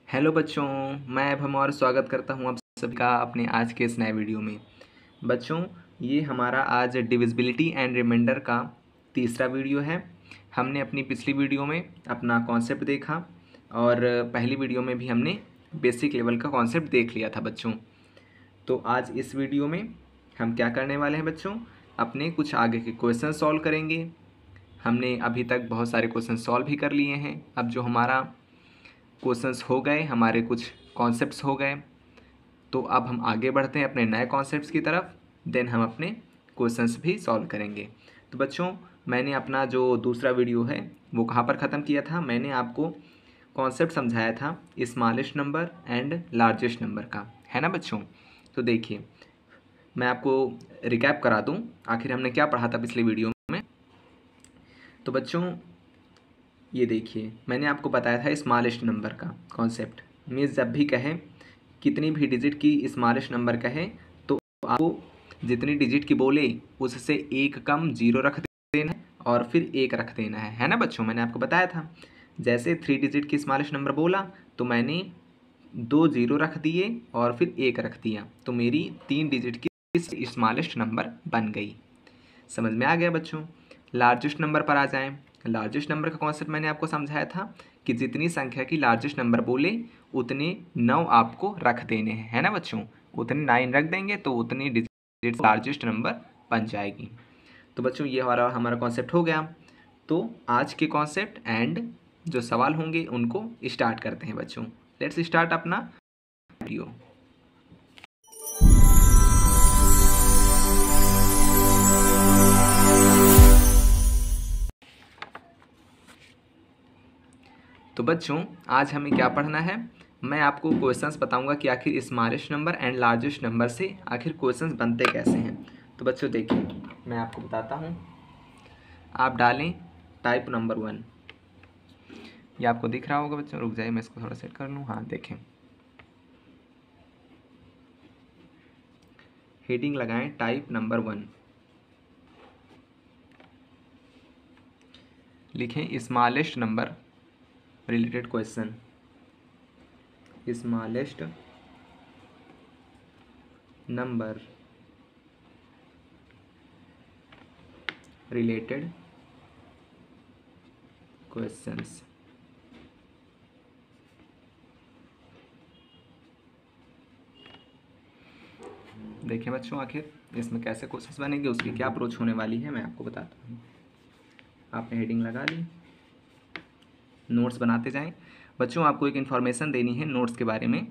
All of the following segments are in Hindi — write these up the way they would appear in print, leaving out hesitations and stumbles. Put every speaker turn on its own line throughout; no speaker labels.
हेलो बच्चों, मैं अभम और स्वागत करता हूं आप सभी का अपने आज के इस नए वीडियो में। बच्चों, ये हमारा आज डिविजिबिलिटी एंड रिमाइंडर का तीसरा वीडियो है। हमने अपनी पिछली वीडियो में अपना कॉन्सेप्ट देखा और पहली वीडियो में भी हमने बेसिक लेवल का कॉन्सेप्ट देख लिया था बच्चों। तो आज इस वीडियो में हम क्या करने वाले हैं बच्चों, अपने कुछ आगे के क्वेश्चन सॉल्व करेंगे। हमने अभी तक बहुत सारे क्वेश्चन सॉल्व भी कर लिए हैं। अब जो हमारा क्वेश्चंस हो गए, हमारे कुछ कॉन्सेप्ट्स हो गए, तो अब हम आगे बढ़ते हैं अपने नए कॉन्सेप्ट्स की तरफ। देन हम अपने क्वेश्चंस भी सॉल्व करेंगे। तो बच्चों, मैंने अपना जो दूसरा वीडियो है वो कहाँ पर ख़त्म किया था? मैंने आपको कॉन्सेप्ट समझाया था smallest number and largest number का, है ना बच्चों? तो देखिए, मैं आपको रिकैप करा दूँ आखिर हमने क्या पढ़ा था पिछले वीडियो में। तो बच्चों, ये देखिए, मैंने आपको बताया था स्मॉलेस्ट नंबर का कॉन्सेप्ट। मीन्स जब भी कहें, कितनी भी डिजिट की स्मॉलेस्ट नंबर कहें, तो आपको जितनी डिजिट की बोले उससे एक कम जीरो रख देना है और फिर एक रख देना है ना बच्चों? मैंने आपको बताया था, जैसे 3 डिजिट की स्मॉलेस्ट नंबर बोला तो मैंने 2 जीरो रख दिए और फिर एक रख दिया, तो मेरी 3 डिजिट की स्मॉलेस्ट नंबर बन गई। समझ में आ गया बच्चों? लार्जेस्ट नंबर पर आ जाएं। लार्जेस्ट नंबर का कॉन्सेप्ट मैंने आपको समझाया था कि जितनी संख्या की लार्जेस्ट नंबर बोले उतने 9 आपको रख देने हैं, है ना बच्चों? उतने 9 रख देंगे तो उतनी डिजिट लार्जेस्ट नंबर बन जाएगी। तो बच्चों, ये हमारा कॉन्सेप्ट हो गया। तो आज के कॉन्सेप्ट एंड जो सवाल होंगे उनको स्टार्ट करते हैं बच्चों। लेट्स स्टार्ट अपना वीडियो। तो बच्चों, आज हमें क्या पढ़ना है? मैं आपको क्वेश्चंस बताऊंगा कि आखिर smallest number and largest number से आखिर क्वेश्चंस बनते कैसे हैं। तो बच्चों देखिए, मैं आपको बताता हूं। आप डालें टाइप नंबर 1। ये आपको दिख रहा होगा बच्चों, रुक जाइए मैं इसको थोड़ा सेट कर लूँ। हाँ देखें, हेडिंग लगाएं टाइप नंबर 1, लिखें smallest number related question. Smallest number related questions. देखिए बच्चों, आखिर इसमें कैसे क्वेश्चंस बनेंगे, उसकी क्या अप्रोच होने वाली है मैं आपको बताता हूँ। आपने हेडिंग लगा ली, नोट्स बनाते जाएं। बच्चों, आपको एक इन्फॉर्मेशन देनी है नोट्स के बारे में।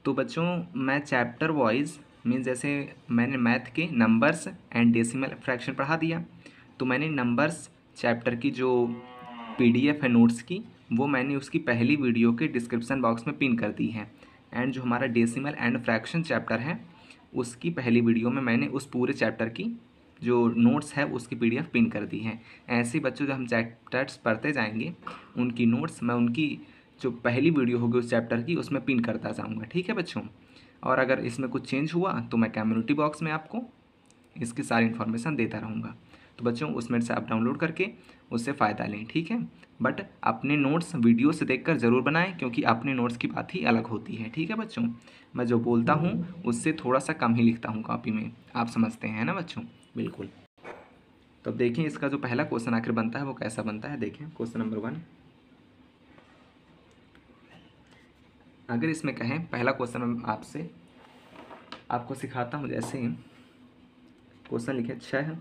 तो बच्चों, मैं चैप्टर वाइज मीन्स जैसे मैंने मैथ के नंबर्स एंड डेसिमल फ्रैक्शन पढ़ा दिया, तो मैंने नंबर्स चैप्टर की जो PDF है नोट्स की, वो मैंने उसकी पहली वीडियो के डिस्क्रिप्शन बॉक्स में पिन कर दी है। एंड जो हमारा डेसिमल एंड फ्रैक्शन चैप्टर है उसकी पहली वीडियो में मैंने उस पूरे चैप्टर की जो नोट्स है उसकी PDF पिन कर दी है। ऐसे बच्चों, जो हम चैप्टर्स पढ़ते जाएंगे उनकी नोट्स मैं उनकी जो पहली वीडियो होगी उस चैप्टर की उसमें पिन करता जाऊँगा, ठीक है बच्चों? और अगर इसमें कुछ चेंज हुआ तो मैं कम्युनिटी बॉक्स में आपको इसकी सारी इन्फॉर्मेशन देता रहूँगा। तो बच्चों, उसमें से आप डाउनलोड करके उससे फ़ायदा लें, ठीक है? बट अपने नोट्स वीडियो से देखकर ज़रूर बनाएं, क्योंकि अपने नोट्स की बात ही अलग होती है, ठीक है बच्चों? मैं जो बोलता हूँ उससे थोड़ा सा कम ही लिखता हूँ कॉपी में, आप समझते हैं ना बच्चों? बिल्कुल। तो अब देखें इसका जो पहला क्वेश्चन आखिर बनता है वो कैसा बनता है। देखें क्वेश्चन नंबर 1। अगर इसमें कहें, पहला क्वेश्चन मैं आपसे आपको सिखाता हूँ। जैसे क्वेश्चन लिखे 6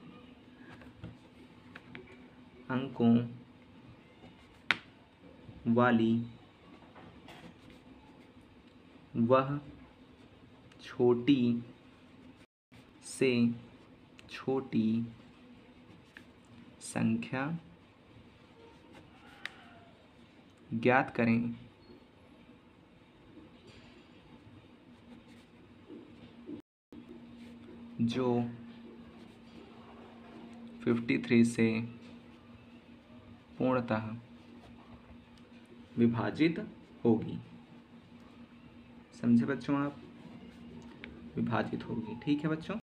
अंकों वाली वह छोटी से छोटी संख्या ज्ञात करें जो 53 से पूर्णतः विभाजित होगी। समझे बच्चों आप? विभाजित होगी, ठीक है बच्चों?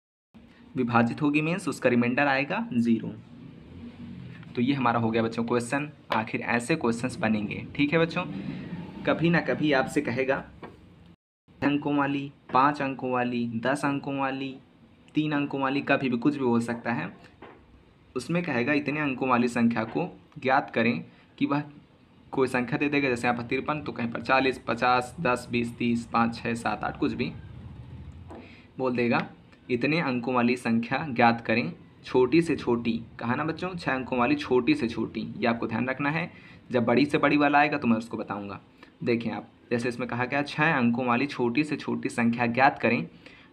विभाजित होगी मीन्स उसका रिमाइंडर आएगा 0। तो ये हमारा हो गया बच्चों क्वेश्चन। आखिर ऐसे क्वेश्चंस बनेंगे, ठीक है बच्चों? कभी ना कभी आपसे कहेगा 6 अंकों वाली, 5 अंकों वाली, 10 अंकों वाली, 3 अंकों वाली, कभी भी कुछ भी हो सकता है। उसमें कहेगा इतने अंकों वाली संख्या को ज्ञात करें कि वह कोई संख्या दे देगा, जैसे यहाँ पर 53, तो कहीं पर 40, 50, 10, 20, 30, 5, 6, 7, 8 कुछ भी बोल देगा। इतने अंकों वाली संख्या ज्ञात करें, छोटी से छोटी, कहा ना बच्चों, 6 अंकों वाली छोटी से छोटी, ये आपको ध्यान रखना है। जब बड़ी से बड़ी वाला आएगा तो मैं उसको बताऊंगा। देखें आप, जैसे इसमें कहा गया 6 अंकों वाली छोटी से छोटी संख्या ज्ञात करें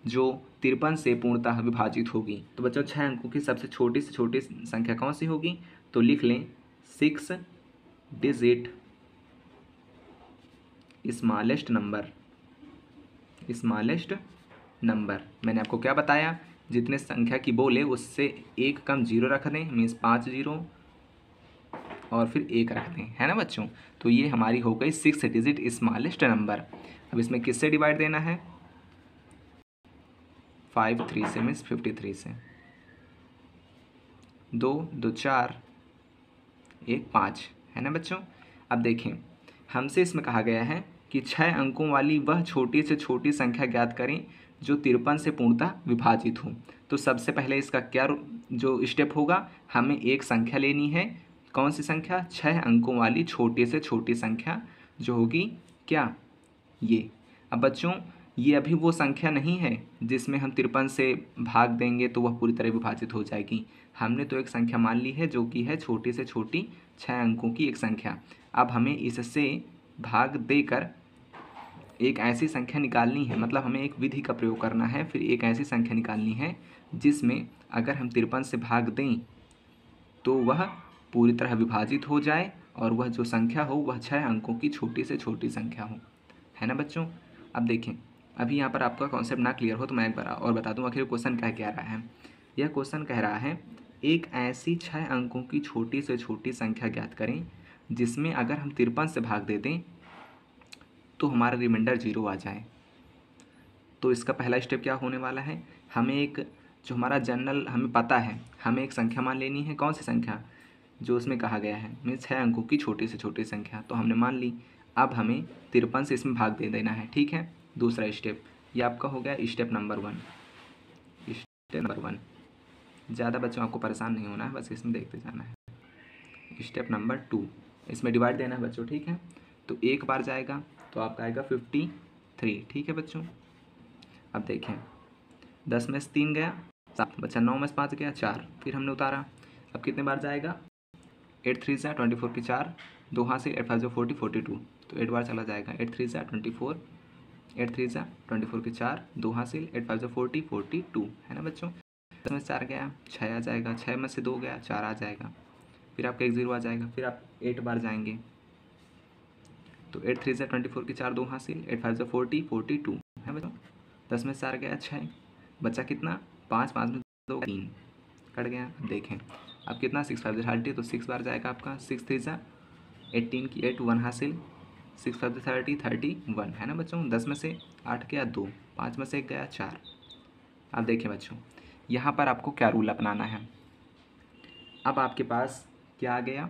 जो 53 से पूर्णतः विभाजित होगी। तो बच्चों 6 अंकों की सबसे छोटी से छोटी संख्या कौन सी होगी? तो लिख लें 6 डिजिट स्मॉलेस्ट नंबर। मैंने आपको क्या बताया? जितने संख्या की बोले उससे एक कम जीरो रख दें, मीन्स 5 जीरो, और फिर 1 रख दें, है ना बच्चों। तो ये हमारी हो गई 6 डिजिट स्मॉलेस्ट नंबर। अब इसमें किससे डिवाइड देना है? 5 3 से, मीन्स 53 से। 2 2 4, 1 5, है ना बच्चों। अब देखें, हमसे इसमें कहा गया है कि 6 अंकों वाली वह छोटी से छोटी संख्या ज्ञात करें जो 53 से पूर्णतः विभाजित हो। तो सबसे पहले इसका क्या जो स्टेप होगा, हमें एक संख्या लेनी है। कौन सी संख्या? 6 अंकों वाली छोटी से छोटी संख्या, जो होगी क्या? ये। अब बच्चों ये अभी वो संख्या नहीं है जिसमें हम 53 से भाग देंगे तो वह पूरी तरह विभाजित हो जाएगी। हमने तो एक संख्या मान ली है जो कि है छोटी से छोटी 6 अंकों की एक संख्या। अब हमें इससे भाग देकर एक ऐसी संख्या निकालनी है, मतलब हमें एक विधि का प्रयोग करना है, फिर एक ऐसी संख्या निकालनी है जिसमें अगर हम 53 से भाग दें तो वह पूरी तरह विभाजित हो जाए और वह जो संख्या हो वह 6 अंकों की छोटी से छोटी संख्या हो, है ना बच्चों। अब देखें, अभी यहाँ पर आपका कॉन्सेप्ट ना क्लियर हो तो मैं एक बार और बता दूँ आखिर क्वेश्चन क्या कह रहा है। यह क्वेश्चन कह रहा है एक ऐसी 6 अंकों की छोटी से छोटी संख्या ज्ञात करें जिसमें अगर हम 53 से भाग दे दें तो हमारा रिमाइंडर 0 आ जाए। तो इसका पहला स्टेप क्या होने वाला है, हमें एक जो हमारा जनरल हमें पता है, हमें एक संख्या मान लेनी है। कौन सी संख्या? जो उसमें कहा गया है, मीन्स 6 अंकों की छोटी से छोटी संख्या, तो हमने मान ली। अब हमें 53 से इसमें भाग दे देना है, ठीक है। दूसरा स्टेप ये आपका हो गया स्टेप नंबर 1। स्टेप नंबर 1, ज़्यादा बच्चों आपको परेशान नहीं होना है, बस इसमें देखते जाना है। स्टेप नंबर 2, इसमें डिवाइड देना है बच्चों, ठीक है। तो एक बार जाएगा तो आपका आएगा 53, ठीक है बच्चों। अब देखें 10 में से 3 गया 7, बच्चा 9 में से 5 गया 4, फिर हमने उतारा। अब कितने बार जाएगा? 8 3 से 24 की 4, 2 हाथ से 8 5 40 42, तो 8 बार चला जाएगा। 8 3 से 24, 8 3 से 24 की 4, 2 हाथ से 8 5 40 42, है ना बच्चों। 10 में से 4 गया 6 आ जाएगा, 6 में से 2 गया 4 आ जाएगा, फिर आपका 1 0 आ जाएगा। फिर आप 8 बार जाएंगे तो 8 3 से 24 की 4, 2 हाथ से 8 5 40 42, है बच्चों। 10 में से 4 गया 6, बच्चा कितना? 5, 5 में 2 3, कट गया। अब देखें अब कितना? 6 5 30, तो 6 बार जाएगा आपका। 6 3 से 18 की 8, 1 हासिल, 6 5 30 31, है ना बच्चों। 10 में से 8 गया 2, 5 में से 1 गया 4। अब देखें बच्चों यहाँ पर आपको क्या रूल अपनाना है। अब आपके पास क्या आ गया?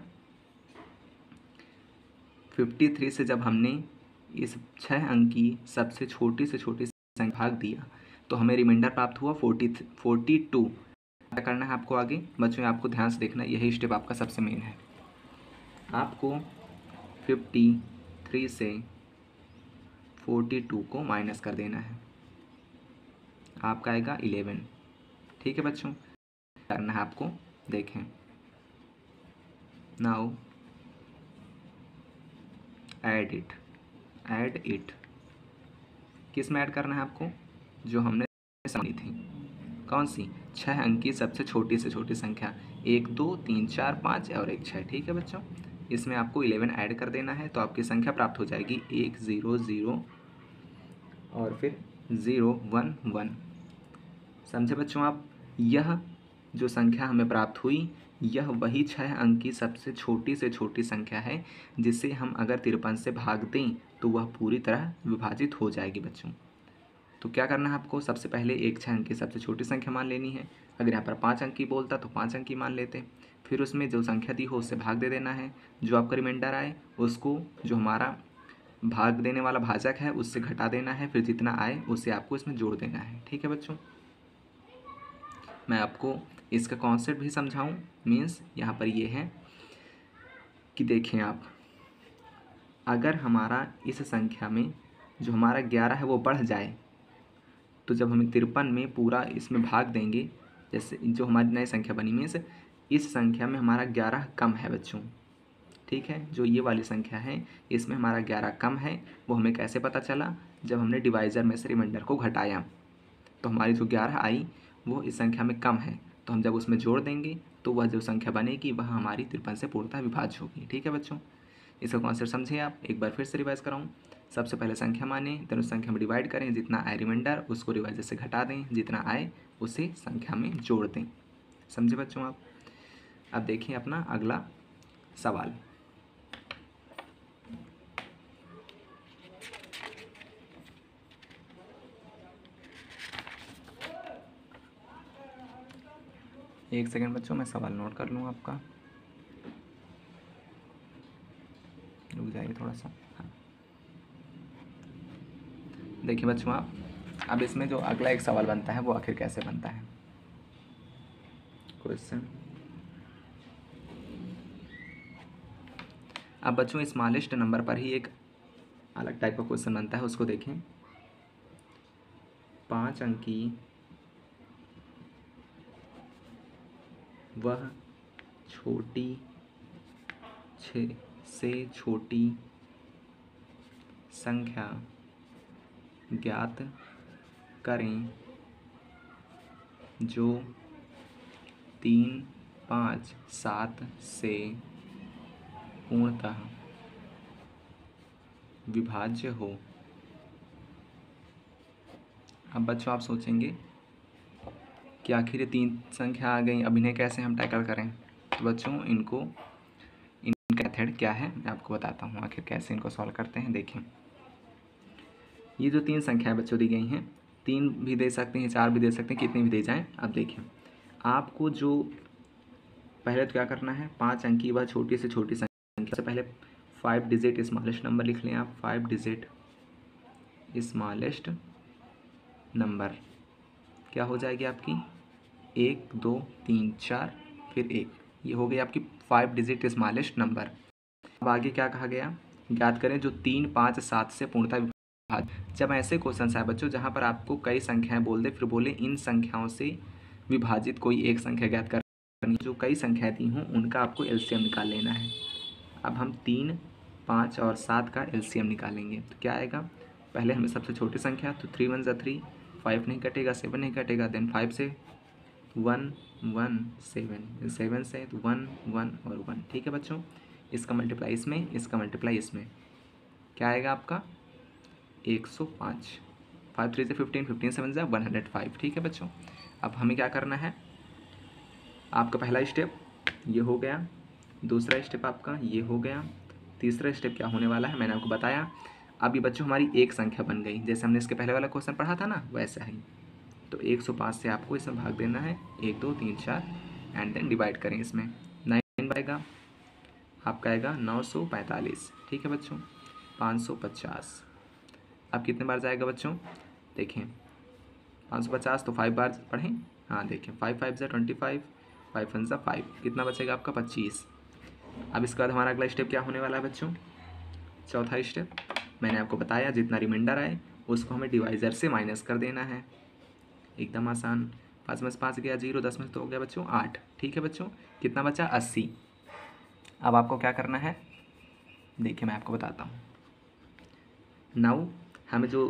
53 से जब हमने इस 6 अंक की सबसे छोटी से छोटी संख्या भाग दिया तो हमें रिमाइंडर प्राप्त हुआ 42। क्या करना है आपको आगे बच्चों? आपको ध्यान से देखना, यही स्टेप आपका सबसे मेन है। आपको 53 से 42 को माइनस कर देना है, आपका आएगा 11, ठीक है बच्चों। करना है आपको, देखें नाउ ऐड इट। किस में ऐड करना है आपको? जो हमने समझी थी, कौन सी? 6 अंक की सबसे छोटी से छोटी संख्या, 1 2 3 4 5 और 1 6, ठीक है बच्चों। इसमें आपको 11 ऐड कर देना है तो आपकी संख्या प्राप्त हो जाएगी 1 0 0 और फिर 0 1 1। समझे बच्चों आप? यह जो संख्या हमें प्राप्त हुई यह वही 6 अंक की सबसे छोटी से छोटी संख्या है जिसे हम अगर 53 से भाग दें तो वह पूरी तरह विभाजित हो जाएगी बच्चों। तो क्या करना है आपको? सबसे पहले एक 6 अंक की सबसे छोटी संख्या मान लेनी है। अगर यहाँ पर 5 अंक की बोलता तो 5 अंक की मान लेते, फिर उसमें जो संख्या दी हो उससे भाग दे देना है। जो आपका रिमाइंडर आए उसको जो हमारा भाग देने वाला भाजक है उससे घटा देना है, फिर जितना आए उसे आपको इसमें जोड़ देना है। ठीक है बच्चों, मैं आपको इसका कॉन्सेप्ट भी समझाऊं। मीन्स यहाँ पर ये है कि देखें आप, अगर हमारा इस संख्या में जो हमारा 11 है वो बढ़ जाए, तो जब हम 53 में पूरा इसमें भाग देंगे, जैसे जो हमारी नई संख्या बनी, मीन्स इस संख्या में हमारा 11 कम है बच्चों। ठीक है, जो ये वाली संख्या है इसमें हमारा 11 कम है। वो हमें कैसे पता चला? जब हमने डिवाइज़र में से रिमाइंडर को घटाया तो हमारी जो 11 आई वो इस संख्या में कम है, तो हम जब उसमें जोड़ देंगे तो वह जो संख्या बनेगी वह हमारी 53 से पूर्णतः विभाज्य होगी। ठीक है बच्चों, इसका कॉन्सेप्ट समझिए आप। एक बार फिर से रिवाइज कराऊँ। सबसे पहले संख्या माने, देन उस संख्या में डिवाइड करें, जितना आए रिमाइंडर उसको डिवाइजर से घटा दें, जितना आए उसे संख्या में जोड़ दें। समझे बच्चों आप? अब देखिए अपना अगला सवाल। एक सेकंड बच्चों, मैं सवाल नोट कर लूँ आपका, रुक जाइए थोड़ा सा। हाँ, देखिए बच्चों आप, अब इसमें जो अगला एक सवाल बनता है वो आखिर कैसे बनता है क्वेश्चन। अब बच्चों स्मॉलेस्ट नंबर पर ही एक अलग टाइप का क्वेश्चन बनता है, उसको देखें। 5 अंकी वह छोटी 6 से छोटी संख्या ज्ञात करें जो 3, 5, 7 से पूर्णतः विभाज्य हो। अब बच्चों आप सोचेंगे कि आखिर ये 3 संख्या आ गई, अब इन्हें कैसे हम टैकल करें। तो बच्चों इनका मेथड क्या है मैं आपको बताता हूँ, आखिर कैसे इनको सॉल्व करते हैं। देखें, ये जो 3 संख्याएं बच्चों दी गई हैं, 3 भी दे सकते हैं, 4 भी दे सकते हैं, कितनी भी दे जाएं। अब देखिए आपको जो पहले तो क्या करना है, 5 अंकी व छोटी से छोटी संख्या से पहले 5 डिजिट स्मॉलेस्ट नंबर लिख लें आप। 5 डिजिट स्मॉलेस्ट नंबर क्या हो जाएगी आपकी? 1, 2, 3, 4 फिर 1, ये हो गई आपकी 5 डिजिट स्मॉलेस्ट नंबर। अब आगे क्या कहा गया? ज्ञात करें जो 3, 5, 7 से पूर्णतः विभाज्य। जब ऐसे क्वेश्चन आए बच्चों जहाँ पर आपको कई संख्याएं बोल दे, फिर बोले इन संख्याओं से विभाजित कोई एक संख्या ज्ञात करनी, जो कई संख्याएं दी हों उनका आपको एलसीएम निकाल लेना है। अब हम 3, 5 और 7 का एलसीएम निकालेंगे तो क्या आएगा? पहले हमें सबसे छोटी संख्या, तो 3 1 ज़ा 3, 5 नहीं कटेगा, 7 नहीं कटेगा, देन 5 से 1 1 7, 7 से तो 1 1 और 1। ठीक है बच्चों, इसका मल्टीप्लाई इसमें, इसका मल्टीप्लाई इसमें, क्या आएगा आपका? 105। 5 3 से 15, 15 7 ज़ा 105। ठीक है बच्चों, अब हमें क्या करना है? आपका पहला स्टेप ये हो गया, दूसरा स्टेप आपका ये हो गया, तीसरा स्टेप क्या होने वाला है मैंने आपको बताया। अब ये बच्चों हमारी एक संख्या बन गई, जैसे हमने इसके पहले वाला क्वेश्चन पढ़ा था ना, वैसा ही। तो 105 से आपको इसमें भाग देना है, 1 2 3 4 एंड देन डिवाइड करें इसमें। 9 आएगा आपका, आएगा 945। ठीक है बच्चों, 550। अब कितने बार जाएगा बच्चों? देखें 550 तो 5 बार पढ़ें। हाँ देखें, 5 5 ज़ा 25, 5 1 ज़ा 5, कितना बचेगा आपका? 25। अब इसके बाद हमारा अगला स्टेप क्या होने वाला है बच्चों? चौथा स्टेप मैंने आपको बताया, जितना रिमाइंडर आए उसको हमें डिवाइज़र से माइनस कर देना है। एकदम आसान। 5 में से 5 गया 0, 10 में तो हो गया बच्चों 8। ठीक है बच्चों, कितना बचा? 80। अब आपको क्या करना है देखिए मैं आपको बताता हूँ। नाउ हमें जो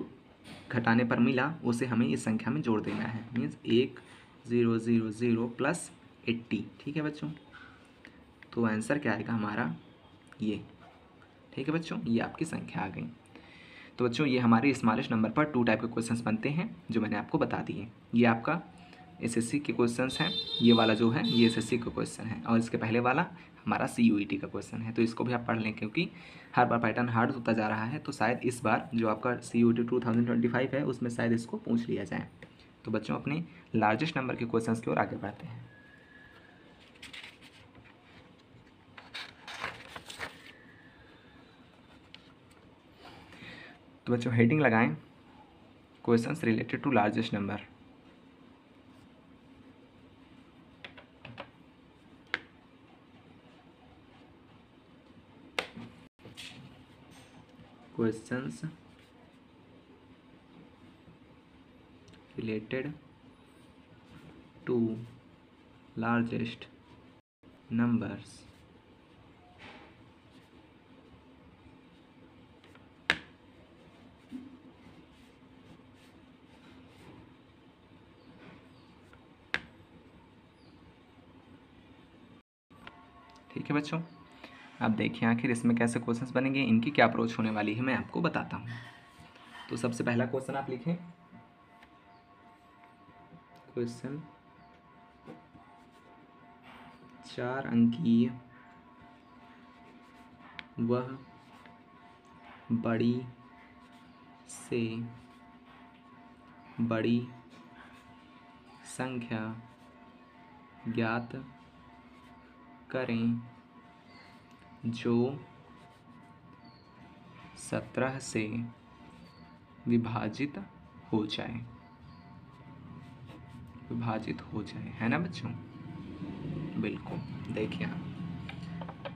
घटाने पर मिला उसे हमें इस संख्या में जोड़ देना है, मीन्स 1 0 0 0 प्लस 80। ठीक है बच्चों, तो आंसर क्या आएगा हमारा? ये। ठीक है बच्चों, ये आपकी संख्या आ गई। तो बच्चों ये हमारे स्मॉलेस्ट नंबर पर 2 टाइप के क्वेश्चंस बनते हैं जो मैंने आपको बता दिए। ये आपका एसएससी के क्वेश्चंस हैं, ये वाला जो है ये एसएससी का क्वेश्चन है, और इसके पहले वाला हमारा सीयूईटी का क्वेश्चन है। तो इसको भी आप पढ़ लें, क्योंकि हर बार पैटर्न हार्ड होता जा रहा है, तो शायद इस बार जो आपका सीयूईटी 2025 है उसमें शायद इसको पूछ लिया जाए। तो बच्चों अपने लार्जेस्ट नंबर के क्वेश्चन की ओर आगे बढ़ते हैं। तो बच्चों हेडिंग लगाएं questions related to largest number. Questions related to largest numbers. ठीक है बच्चों, अब देखिए आखिर इसमें कैसे क्वेश्चंस बनेंगे, इनकी क्या अप्रोच होने वाली है मैं आपको बताता हूँ। तो सबसे पहला क्वेश्चन आप लिखें, क्वेश्चन 4 अंकीय वह बड़ी से बड़ी संख्या ज्ञात करें जो 17 से विभाजित हो जाए, है ना बच्चों। बिल्कुल, देखिए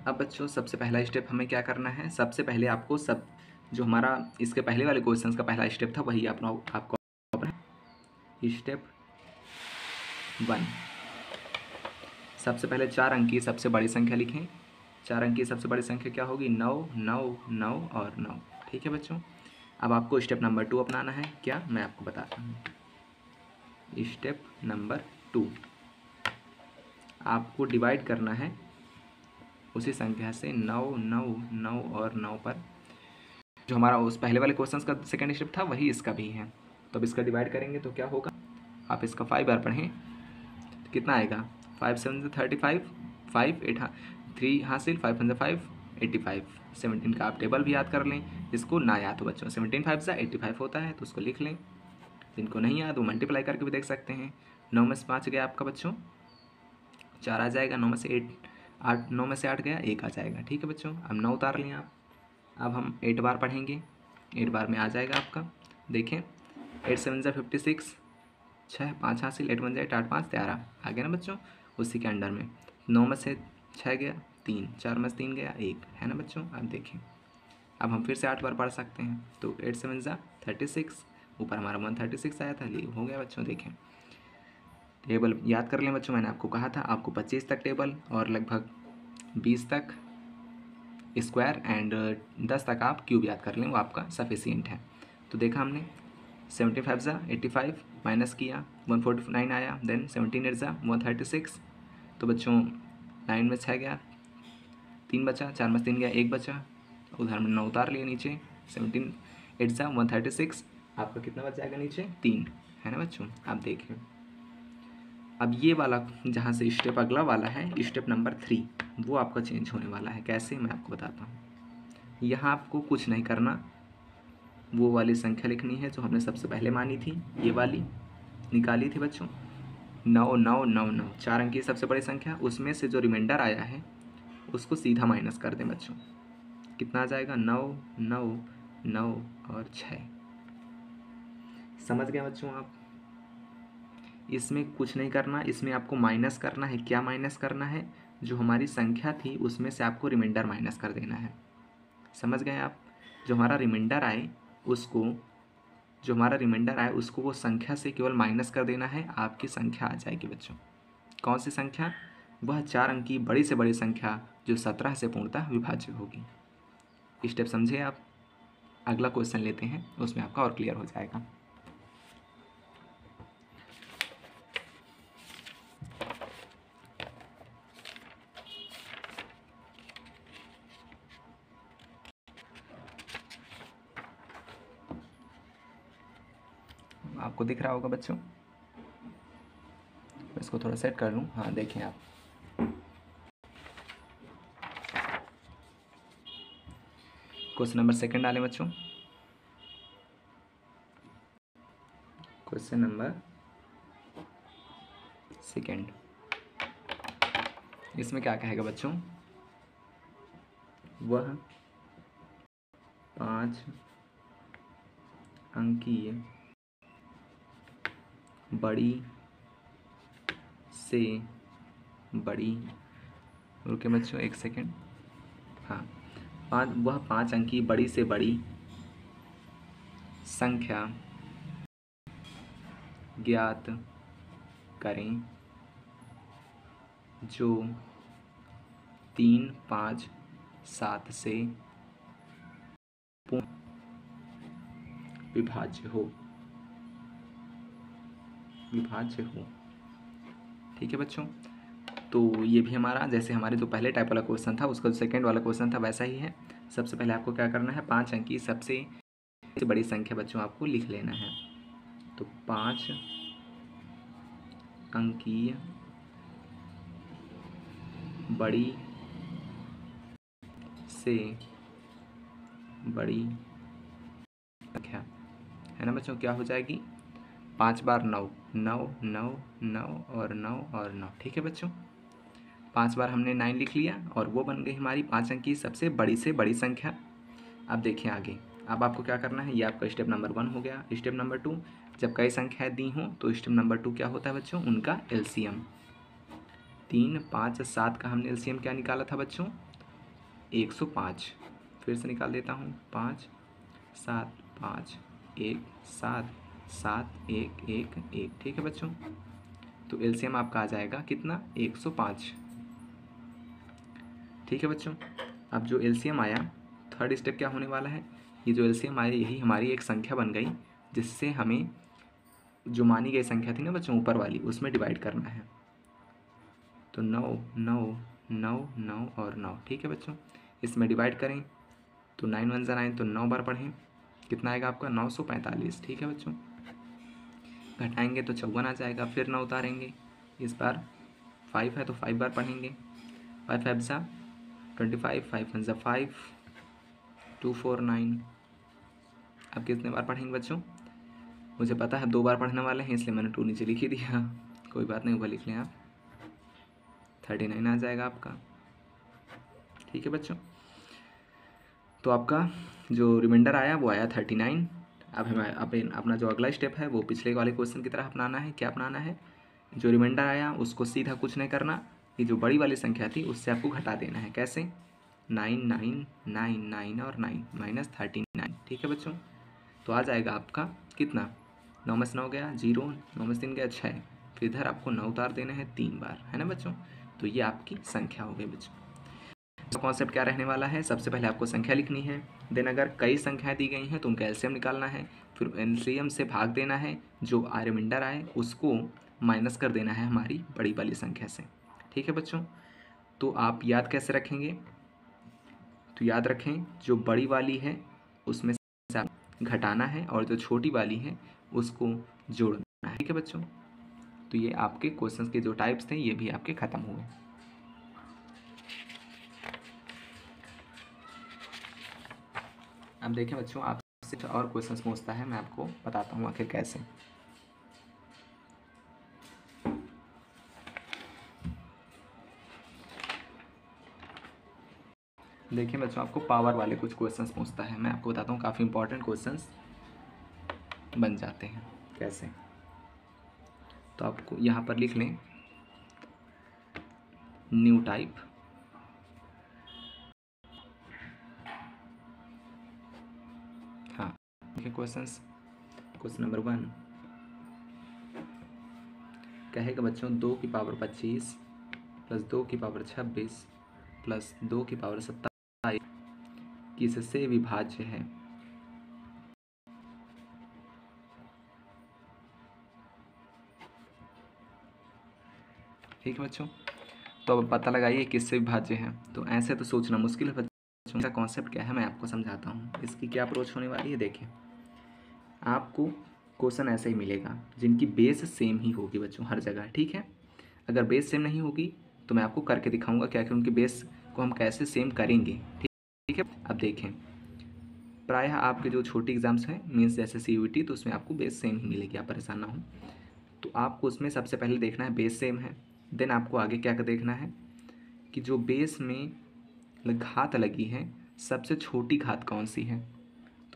अब बच्चों सबसे पहला स्टेप हमें क्या करना है, सबसे पहले आपको जो हमारा इसके पहले वाले क्वेश्चंस का पहला स्टेप था वही आपको स्टेप 1। सबसे पहले 4 अंक की सबसे बड़ी संख्या लिखें। 4 अंक की सबसे बड़ी संख्या क्या होगी, 9 9 9 और 9। ठीक है बच्चों, अब आपको स्टेप नंबर 2 अपनाना है। क्या, मैं आपको बताता हूँ। स्टेप नंबर 2, आपको डिवाइड करना है उसी संख्या से 9 9 9 और 9 पर। जो हमारा उस पहले वाले क्वेश्चंस का सेकंड स्टेप था वही इसका भी है। तो अब इसका डिवाइड करेंगे तो क्या होगा, आप इसका 5 बार पढ़ें तो कितना आएगा, 5 7 35, 5 8 3 हासिल, 5 5 85। 17 का आप टेबल भी याद कर लें, इसको ना याद हो बच्चों, 17 5 से 85 होता है तो उसको लिख लें। जिनको नहीं याद वो मल्टीप्लाई करके भी देख सकते हैं। 9 में से 5 गया आपका बच्चों 4 आ जाएगा, 9 में से 8 9 में से 8 गया 1 आ जाएगा। ठीक है बच्चों, अब 9 उतार लें आप। अब हम 8 बार पढ़ेंगे, 8 बार में आ जाएगा आपका, देखें 8 7 जा 56, 6 5 हासिल, 8 1 जा 8 8 5 13 आ गया ना बच्चों। उसी के अंडर में 9 में से 6 गया 3, 4 में से 3 गया 1, है ना बच्चों। अब देखें, अब हम फिर से 8 बार पढ़ सकते हैं तो 8 7 जा 36, ऊपर हमारा 136 आया था, ये हो गया बच्चों। देखें टेबल याद कर लें बच्चों, मैंने आपको कहा था आपको 25 तक टेबल और लगभग 20 तक स्क्वायर एंड 10 तक आप क्यूब याद कर लें, वो आपका सफिशियंट है। तो देखा हमने 75 जा 85 माइनस किया 149 आया, देन 17 8 जा 136। तो बच्चों 9 में 6 गया 3 बचा, 4 में 3 गया 1 बचा, उधर हमने 9 उतार लिए नीचे, 17 8 जा 136, आपका कितना बच जाएगा नीचे 3, है ना बच्चों। आप देखें अब ये वाला जहाँ से स्टेप अगला वाला है स्टेप नंबर 3, वो आपका चेंज होने वाला है। कैसे, मैं आपको बताता हूँ। यहाँ आपको कुछ नहीं करना, वो वाली संख्या लिखनी है जो हमने सबसे पहले मानी थी, ये वाली निकाली थी बच्चों 9 9 9 9, 4 अंक की सबसे बड़ी संख्या, उसमें से जो रिमाइंडर आया है उसको सीधा माइनस कर दें बच्चों। कितना आ जाएगा, 9 9 9 और 6। समझ गए बच्चों आप। इसमें कुछ नहीं करना, इसमें आपको माइनस करना है। क्या माइनस करना है, जो हमारी संख्या थी उसमें से आपको रिमाइंडर माइनस कर देना है। समझ गए आप। जो हमारा रिमाइंडर आए उसको वो संख्या से केवल माइनस कर देना है, आपकी संख्या आ जाएगी बच्चों। कौन सी संख्या, वह 4 अंक की बड़ी से बड़ी संख्या जो 17 से पूर्णतः विभाज्य होगी। स्टेप समझे आप। अगला क्वेश्चन लेते हैं, उसमें आपका और क्लियर हो जाएगा। आपको दिख रहा होगा बच्चों, इसको थोड़ा सेट कर लूँ। हाँ देखें आप, क्वेश्चन नंबर 2 डालें बच्चों। क्वेश्चन नंबर 2, इसमें क्या कहेगा बच्चों, वह 5 अंकीय बड़ी से बड़ी, रुके बच्चों एक सेकेंड, हाँ, वह 5 अंकीय बड़ी से बड़ी संख्या ज्ञात करें जो 3, 5, 7 से पूर्ण विभाज्य हो। ठीक है बच्चों, तो ये भी हमारा जैसे हमारे जो पहले टाइप वाला क्वेश्चन था उसका जो सेकेंड वाला क्वेश्चन था वैसा ही है। सबसे पहले आपको क्या करना है, 5 अंकीय सबसे बड़ी संख्या बच्चों आपको लिख लेना है। तो 5 अंकीय बड़ी से बड़ी संख्या है ना बच्चों, क्या हो जाएगी, 5 बार 9, 9 9 9 और 9 और 9। ठीक है बच्चों, 5 बार हमने 9 लिख लिया और वो बन गई हमारी 5 अंक की सबसे बड़ी से बड़ी संख्या। अब देखिए आगे, अब आपको क्या करना है, ये आपका स्टेप नंबर 1 हो गया। स्टेप नंबर 2, जब कई संख्याएं दी हों तो स्टेप नंबर 2 क्या होता है बच्चों, उनका एलसीएम। 3, 5, 7 का हमने एलसीएम क्या निकाला था बच्चों, 105। फिर से निकाल देता हूँ, 5 7 5 1 7 7 1 1 1। ठीक है बच्चों, तो एलसीएम आपका आ जाएगा कितना, 105। ठीक है बच्चों, अब जो एलसीएम आया, थर्ड स्टेप क्या होने वाला है, ये जो एलसीएम आया यही हमारी एक संख्या बन गई जिससे हमें जो मानी गई संख्या थी ना बच्चों ऊपर वाली उसमें डिवाइड करना है। तो 9 9 9 9 और 9। ठीक है बच्चों, इसमें डिवाइड करें तो 9 1 9, तो 9 बार पढ़ें, कितना आएगा आपका 945। ठीक है बच्चों, घटाएंगे तो 54 आ जाएगा। फिर 9 उतारेंगे, इस बार 5 है तो 5 बार पढ़ेंगे, 5 5 सा 25, 5 1 सा 5, 2 4 9। अब कितने बार पढ़ेंगे बच्चों, मुझे पता है 2 बार पढ़ने वाले हैं इसलिए मैंने 2 नीचे लिख ही दिया, कोई बात नहीं, ऊपर लिख लें आप, 39 आ जाएगा आपका। ठीक है बच्चों, तो आपका जो रिमाइंडर आया वो आया 39। अब हमें अपना जो अगला स्टेप है वो पिछले वाले क्वेश्चन की तरह अपनाना है। क्या अपनाना है, जो रिमाइंडर आया उसको सीधा कुछ नहीं करना, ये जो बड़ी वाली संख्या थी उससे आपको घटा देना है। कैसे, 9 9 9 9 और 9 -39। ठीक है बच्चों, तो आ जाएगा आपका कितना, 9 में से 9 गया 0, 9 में से 3 गया 6, फिर इधर आपको 9 उतार देना है 3 बार, है ना बच्चों। तो ये आपकी संख्या हो गई बच्चों। तो कॉन्सेप्ट क्या रहने वाला है, सबसे पहले आपको संख्या लिखनी है, देन अगर कई संख्याएं दी गई हैं तो उनका एलसीएम निकालना है, फिर एलसीएम से भाग देना है, जो रिमाइंडर आए उसको माइनस कर देना है हमारी बड़ी वाली संख्या से। ठीक है बच्चों, तो आप याद कैसे रखेंगे, तो याद रखें जो बड़ी वाली है उसमें से घटाना है और जो छोटी वाली है उसको जोड़ना है। ठीक है बच्चों, तो ये आपके क्वेश्चंस के जो टाइप्स थे ये भी आपके ख़त्म हुए। अब देखें बच्चों, आपसे और क्वेश्चंस पूछता है, मैं आपको बताता हूँ आखिर कैसे। देखिए बच्चों, आपको पावर वाले कुछ क्वेश्चंस पूछता है, मैं आपको बताता हूँ, काफ़ी इंपॉर्टेंट क्वेश्चंस बन जाते हैं। कैसे, तो आपको यहाँ पर लिख लें न्यू टाइप, हाँ देखिए क्वेश्चंस। क्वेश्चन नंबर 1 कहेगा बच्चों 2 की पावर 25 प्लस 2 की पावर 26 प्लस 2 की पावर 27 किससे विभाज्य है। ठीक है बच्चों, तो अब पता लगाइए किससे विभाज्य है। तो ऐसे तो सोचना मुश्किल है बच्चों, इसका कॉन्सेप्ट क्या है मैं आपको समझाता हूँ, इसकी क्या अप्रोच होने वाली है। देखिए, आपको क्वेश्चन ऐसे ही मिलेगा जिनकी बेस सेम ही होगी बच्चों हर जगह। ठीक है, अगर बेस सेम नहीं होगी तो मैं आपको करके दिखाऊंगा क्या कि उनकी बेस को हम कैसे सेम करेंगे। ठीक है, अब देखें, प्रायः आपके जो छोटी एग्जाम्स हैं मीन्स जैसे CUET, तो उसमें आपको बेस सेम ही मिलेगी, आप परेशान ना हो। तो आपको उसमें सबसे पहले देखना है बेस सेम है, देन आपको आगे क्या देखना है कि जो बेस में घात लगी है सबसे छोटी घात कौन सी है।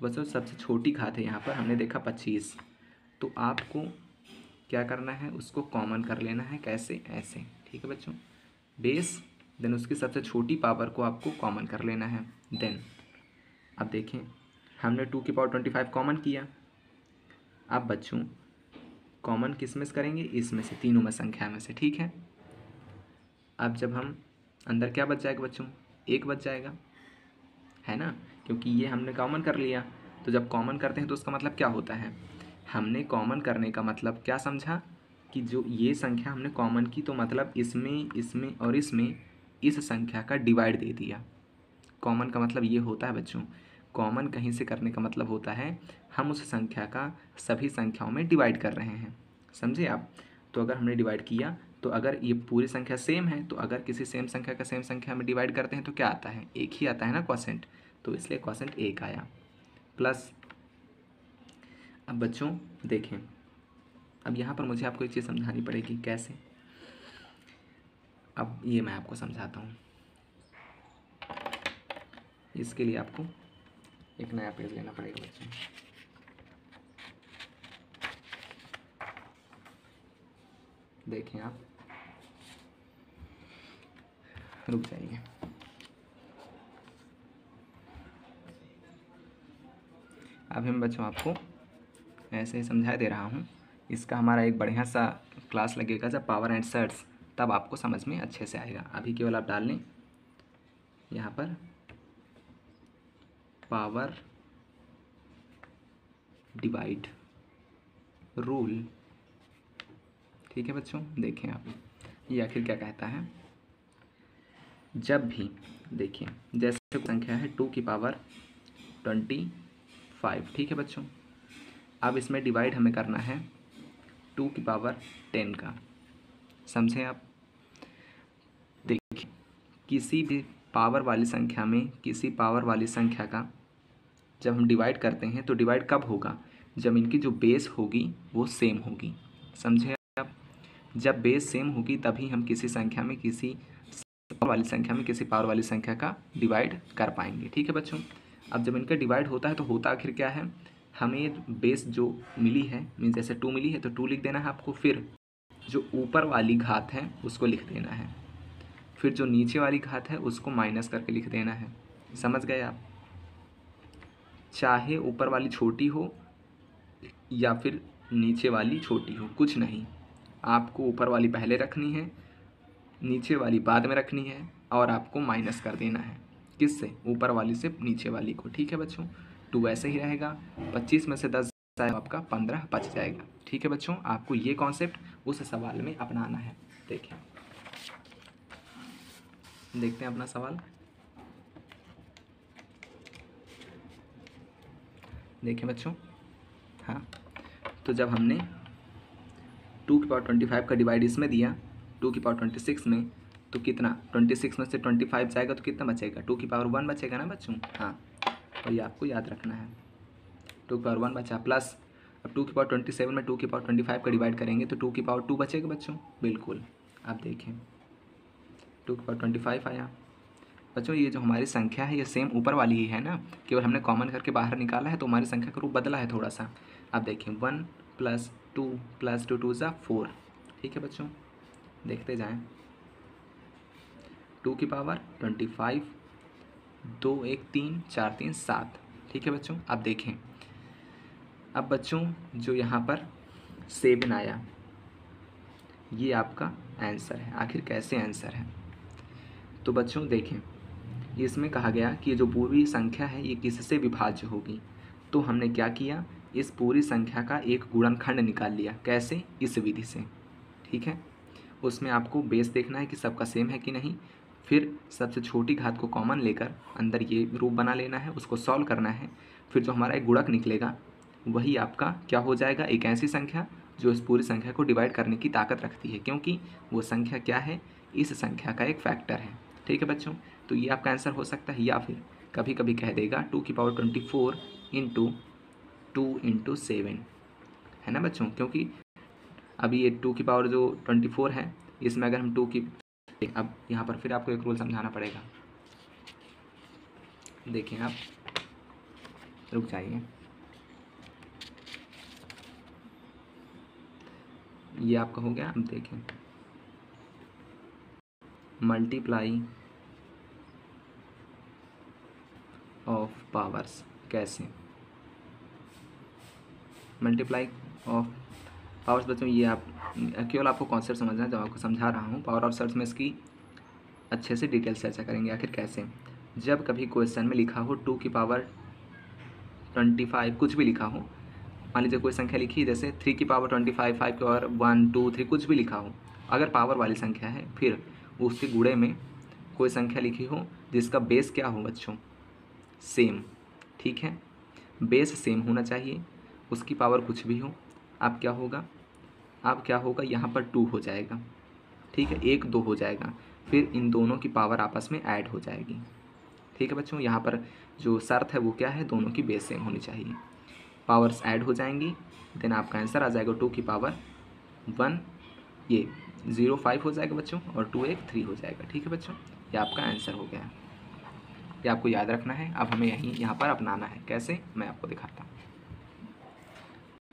तो बच्चों सबसे छोटी घात है यहाँ पर हमने देखा 25, तो आपको क्या करना है, उसको कॉमन कर लेना है। कैसे? ऐसे। ठीक है बच्चों, बेस देन उसकी सबसे छोटी पावर को आपको कॉमन कर लेना है। देन अब देखें, हमने 2 की पावर 25 कॉमन किया। अब बच्चों कॉमन किस में से करेंगे? इसमें से, तीनों में, संख्या में से। ठीक है, अब जब हम अंदर क्या बच जाएगा बच्चों? 1 बच जाएगा, है ना, क्योंकि ये हमने कॉमन कर लिया। तो जब कॉमन करते हैं तो उसका मतलब क्या होता है? हमने कॉमन करने का मतलब क्या समझा कि जो ये संख्या हमने कॉमन की तो मतलब इसमें, इसमें और इसमें इस संख्या का डिवाइड दे दिया। कॉमन का मतलब ये होता है बच्चों, कॉमन कहीं से करने का मतलब होता है हम उस संख्या का सभी संख्याओं में डिवाइड कर रहे हैं। समझे आप? तो अगर हमने डिवाइड किया तो अगर ये पूरी संख्या सेम है तो अगर किसी सेम संख्या का सेम संख्या में डिवाइड करते हैं तो क्या आता है? 1 ही आता है ना, क्वोशेंट। तो इसलिए क्वोशेंट 1 आया। प्लस अब बच्चों देखें, अब यहाँ पर मुझे आपको एक चीज़ समझानी पड़ेगी। कैसे? अब ये मैं आपको समझाता हूँ। इसके लिए आपको एक नया पेज लेना पड़ेगा बच्चों। देखें आप, रुक जाइए। अब हम बच्चों आपको ऐसे ही समझा दे रहा हूँ। इसका हमारा एक बढ़िया सा क्लास लगेगा जब पावर एंड सर्ट्स, तब आपको समझ में अच्छे से आएगा। अभी केवल आप डाल लें यहाँ पर पावर डिवाइड रूल। ठीक है बच्चों, देखें आप ये आखिर क्या कहता है। जब भी देखिए, जैसे संख्या है 2 की पावर 25। ठीक है बच्चों, अब इसमें डिवाइड हमें करना है 2 की पावर 10 का। समझें आप? देखिए, किसी भी पावर वाली संख्या में किसी पावर वाली संख्या का जब हम डिवाइड करते हैं तो डिवाइड कब होगा? जब इनकी जो बेस होगी वो सेम होगी। समझे आप? जब बेस सेम होगी तभी हम किसी संख्या में, किसी पावर वाली संख्या में किसी पावर वाली संख्या का डिवाइड कर पाएंगे। ठीक है बच्चों, अब जब इनका डिवाइड होता है तो होता आखिर क्या है? हमें बेस जो मिली है, मीन जैसे 2 मिली है तो 2 लिख देना है आपको, फिर जो ऊपर वाली घात है उसको लिख देना है, फिर जो नीचे वाली घात है उसको माइनस करके लिख देना है। समझ गए आप? चाहे ऊपर वाली छोटी हो या फिर नीचे वाली छोटी हो, कुछ नहीं, आपको ऊपर वाली पहले रखनी है, नीचे वाली बाद में रखनी है, और आपको माइनस कर देना है। किससे? ऊपर वाली से नीचे वाली को। ठीक है बच्चों, 2 ऐसे ही रहेगा। 25 में से 10 जाएगा, आपका 15 बच जाएगा। ठीक है बच्चों, आपको ये कॉन्सेप्ट उस सवाल में अपनाना है। देखें, देखते हैं अपना सवाल। देखें बच्चों, हाँ, तो जब हमने 2 की पावर 25 का डिवाइड इसमें दिया 2 की पावर 26 में, तो कितना? 26 में से 25 जाएगा तो कितना बचेगा? 2 की पावर 1 बचेगा ना बच्चों। हाँ, और ये आपको याद रखना है। 2 की पावर 1 बचा, प्लस अब 2 की पावर 27 में 2 की पावर 25 का डिवाइड करेंगे तो 2 की पावर 2 बचेगा बच्चों। बिल्कुल, अब देखें 2 की पावर 25 आया। बच्चों ये जो हमारी संख्या है ये सेम ऊपर वाली ही है ना, केवल हमने कॉमन करके बाहर निकाला है तो हमारी संख्या का रूप बदला है थोड़ा सा। अब देखें 1 + 2 + 2 2 = 4। ठीक है बच्चों, देखते जाएं। 2 की पावर 25, 2 1 3 4 3 7। ठीक है बच्चों, अब देखें, अब बच्चों जो यहाँ पर 7 आया ये आपका आंसर है। आखिर कैसे आंसर है? तो बच्चों देखें, इसमें कहा गया कि जो पूरी संख्या है ये किससे विभाज्य होगी, तो हमने क्या किया, इस पूरी संख्या का एक गुणनखंड निकाल लिया। कैसे? इस विधि से। ठीक है, उसमें आपको बेस देखना है कि सबका सेम है कि नहीं, फिर सबसे छोटी घात को कॉमन लेकर अंदर ये रूप बना लेना है, उसको सॉल्व करना है, फिर जो हमारा एक गुणक निकलेगा वही आपका क्या हो जाएगा? एक ऐसी संख्या जो इस पूरी संख्या को डिवाइड करने की ताकत रखती है, क्योंकि वो संख्या क्या है? इस संख्या का एक फैक्टर है। ठीक है बच्चों, तो ये आपका आंसर हो सकता है, या फिर कभी कभी कह देगा 2 की पावर 24 × 2 × 7, है ना बच्चों, क्योंकि अभी ये 2 की पावर जो 24 है इसमें अगर हम 2 की, अब यहाँ पर फिर आपको एक रूल समझाना पड़ेगा। देखें आप, रुक जाइए, ये आपका हो गया। अब देखें, मल्टीप्लाई ऑफ पावर्स। कैसे मल्टीप्लाई ऑफ पावर्स बच्चों, ये आप केवल आपको कॉन्सेप्ट समझना है जो आपको समझा रहा हूँ। पावर ऑफ सर्च में इसकी अच्छे से डिटेल चर्चा करेंगे। आखिर कैसे, जब कभी क्वेश्चन में लिखा हो 2 की पावर 25, कुछ भी लिखा हो, मान लीजिए कोई संख्या लिखी जैसे 3 की पावर 25, 5 की पावर 1 2 3, कुछ भी लिखा हो, अगर पावर वाली संख्या है, फिर उसके गुणे में कोई संख्या लिखी हो जिसका बेस क्या हो बच्चों, सेम। ठीक है, बेस सेम होना चाहिए, उसकी पावर कुछ भी हो, अब क्या होगा यहाँ पर 2 हो जाएगा। ठीक है, 1 2 हो जाएगा, फिर इन दोनों की पावर आपस में ऐड हो जाएगी। ठीक है बच्चों, यहाँ पर जो शर्त है वो क्या है, दोनों की बेस सेम होनी चाहिए, पावर्स ऐड हो जाएंगी, देन आपका आंसर आ जाएगा 2 की पावर 1, ये 0 5 हो जाएगा बच्चों, और 2 1 3 हो जाएगा। ठीक है बच्चों, ये आपका आंसर हो गया। ये आपको याद रखना है। अब हमें यहाँ पर अपनाना है। कैसे, मैं आपको दिखाता हूँ।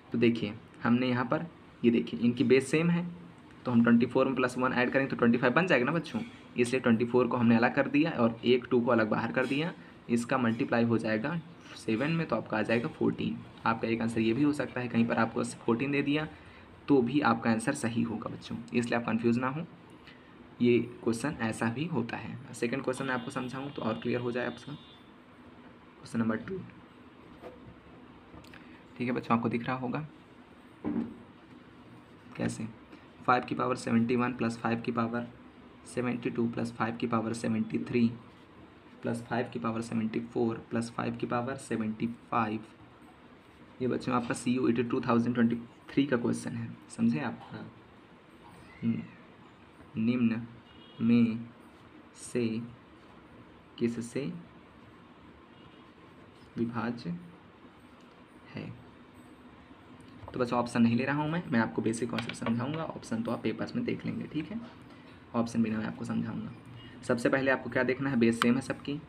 तो देखिए, हमने यहाँ पर ये देखिए इनकी बेस सेम है, तो हम 24 में +1 ऐड करेंगे तो 25 बन जाएगा ना बच्चों। इसलिए 24 को हमने अलग कर दिया और 1 2 को अलग बाहर कर दिया। इसका मल्टीप्लाई हो जाएगा 7 में, तो आपका आ जाएगा 14। आपका एक आंसर ये भी हो सकता है, कहीं पर आपको 14 दे दिया तो भी आपका आंसर सही होगा बच्चों, इसलिए आप कन्फ्यूज़ ना हो। ये क्वेश्चन ऐसा भी होता है। सेकंड क्वेश्चन मैं आपको समझाऊँ तो और क्लियर हो जाए आपका। Question number 2। ठीक है बच्चों, आपको दिख रहा होगा कैसे, 5 की पावर 71 प्लस 5 की पावर 72 प्लस 5 की पावर 73 प्लस 5 की पावर 74 प्लस 5 की पावर 75। ये बच्चों आपका CUET 2023 का क्वेश्चन है, समझे आप। हाँ, निम्न में से किससे विभाज्य है। तो बच्चों ऑप्शन नहीं ले रहा हूँ मैं आपको बेसिक कॉन्सेप्ट समझाऊंगा। ऑप्शन तो आप पेपर्स में देख लेंगे, ठीक है, ऑप्शन बिना मैं आपको समझाऊंगा। सबसे पहले आपको क्या देखना है, बेस सेम है सबकी,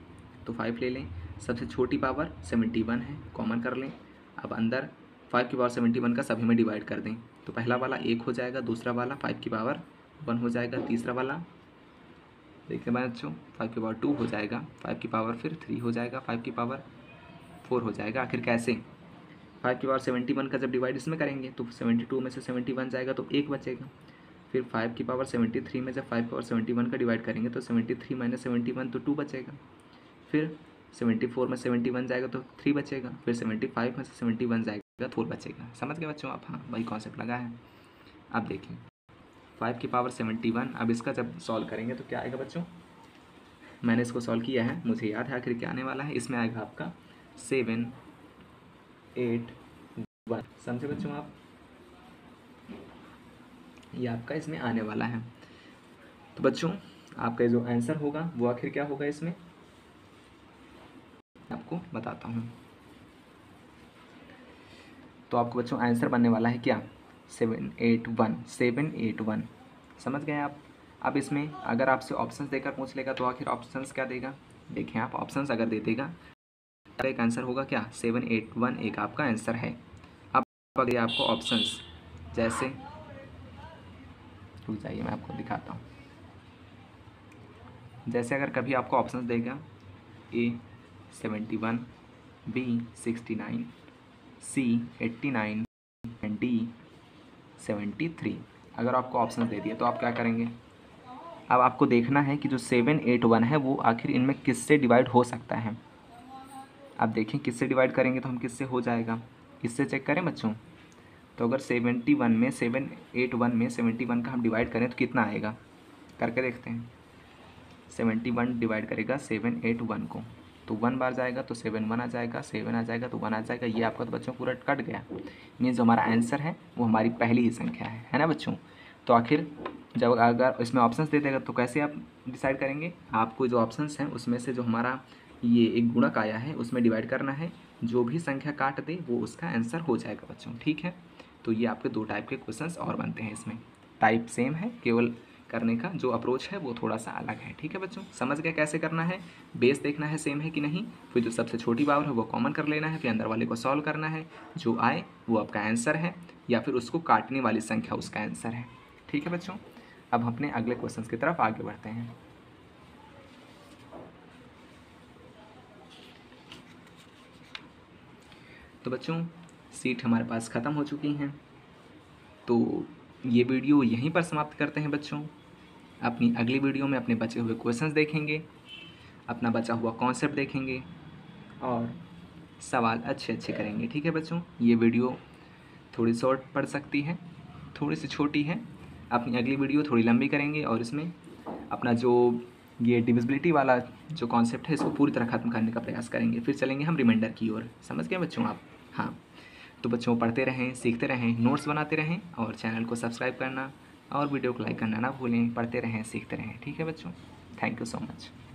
तो 5 ले लें। सबसे छोटी पावर 71 है, कॉमन कर लें। अब अंदर 5 की पावर 71 का सभी में डिवाइड कर दें, तो पहला वाला 1 हो जाएगा, दूसरा वाला 5 की पावर 1 हो जाएगा, तीसरा वाला देखते हैं बच्चों 5 की पावर 2 हो जाएगा, 5 की पावर फिर 3 हो जाएगा, 5 की पावर 4 हो जाएगा। आखिर कैसे, 5 की पावर 71 का जब डिवाइड इसमें करेंगे तो 72 में से 71 जाएगा तो 1 बचेगा। फिर 5 की पावर 73 में जब 5 की पावर 71 का डिवाइड करेंगे तो 73 माइनस 71 तो 2 बचेगा। फिर 74 में 71 जाएगा तो 3 बचेगा। फिर 75 में से 71 जाएगा 4 बचेगा। समझ गए बच्चों आप। हाँ, वही कॉन्सेप्ट लगा है। अब देखिए 5 की पावर 71, अब इसका जब सॉल्व करेंगे तो क्या आएगा बच्चों, मैंने इसको सॉल्व किया है, मुझे याद है आखिर क्या आने वाला है। इसमें आएगा आपका 7 8 1। समझे बच्चों आप, ये आपका इसमें आने वाला है। तो बच्चों आपका जो आंसर होगा वो आखिर क्या होगा, इसमें आपको बताता हूँ। तो आपको बच्चों आंसर बनने वाला है क्या, 781। समझ गए आप। अब इसमें अगर आपसे ऑप्शंस देकर पूछ लेगा तो आखिर ऑप्शंस क्या देगा, देखें आप, ऑप्शंस अगर दे देगा तो एक आंसर होगा क्या, 781 एक आपका आंसर है। अब अगर आपको ऑप्शंस जैसे, रुक जाइए मैं आपको दिखाता हूँ। जैसे अगर कभी आपको ऑप्शंस देगा A 71, B 69, C 89 and D 73, अगर आपको ऑप्शन दे दिए तो आप क्या करेंगे। अब आपको देखना है कि जो 781 है वो आखिर इनमें किससे डिवाइड हो सकता है। अब देखें किससे डिवाइड करेंगे तो हम किससे हो जाएगा, इससे चेक करें बच्चों। तो अगर 781 में 71 का हम डिवाइड करें तो कितना आएगा, करके देखते हैं। 71 डिवाइड करेगा 781 को तो 1 बार जाएगा तो 7 1 आ जाएगा, 7 आ जाएगा तो 1 आ जाएगा। ये आपका तो बच्चों पूरा कट गया, मीन्स जो हमारा आंसर है वो हमारी पहली ही संख्या है ना बच्चों। तो आखिर जब अगर इसमें ऑप्शंस दे देगा तो कैसे आप डिसाइड करेंगे, आपको जो ऑप्शंस हैं उसमें से जो हमारा ये एक गुणक आया है उसमें डिवाइड करना है, जो भी संख्या काट दे वो उसका आंसर हो जाएगा बच्चों, ठीक है। तो ये आपके 2 टाइप के क्वेश्चंस और बनते हैं इसमें, टाइप सेम है, केवल करने का जो अप्रोच है वो थोड़ा सा अलग है। ठीक है बच्चों, समझ गए कैसे करना है। बेस देखना है सेम है कि नहीं, फिर जो सबसे छोटी पावर है वो कॉमन कर लेना है, फिर अंदर वाले को सॉल्व करना है, जो आए वो आपका आंसर है या फिर उसको काटने वाली संख्या उसका आंसर है। ठीक है बच्चों, अब हम अपने अगले क्वेश्चन की तरफ आगे बढ़ते हैं। तो बच्चों सीट हमारे पास ख़त्म हो चुकी हैं, तो ये वीडियो यहीं पर समाप्त करते हैं बच्चों। अपनी अगली वीडियो में अपने बचे हुए क्वेश्चंस देखेंगे, अपना बचा हुआ कॉन्सेप्ट देखेंगे और सवाल अच्छे अच्छे करेंगे। ठीक है बच्चों, ये वीडियो थोड़ी शॉर्ट पड़ सकती है, थोड़ी सी छोटी है। अपनी अगली वीडियो थोड़ी लंबी करेंगे और इसमें अपना जो ये डिविजिबिलिटी वाला जो कॉन्सेप्ट है इसको पूरी तरह ख़त्म करने का प्रयास करेंगे। फिर चलेंगे हम रिमाइंडर की ओर। समझ गए बच्चों आप? हाँ, तो बच्चों पढ़ते रहें, सीखते रहें, नोट्स बनाते रहें और चैनल को सब्सक्राइब करना और वीडियो को लाइक करना ना भूलें। पढ़ते रहें, सीखते रहें। ठीक है बच्चों, थैंक यू सो मच।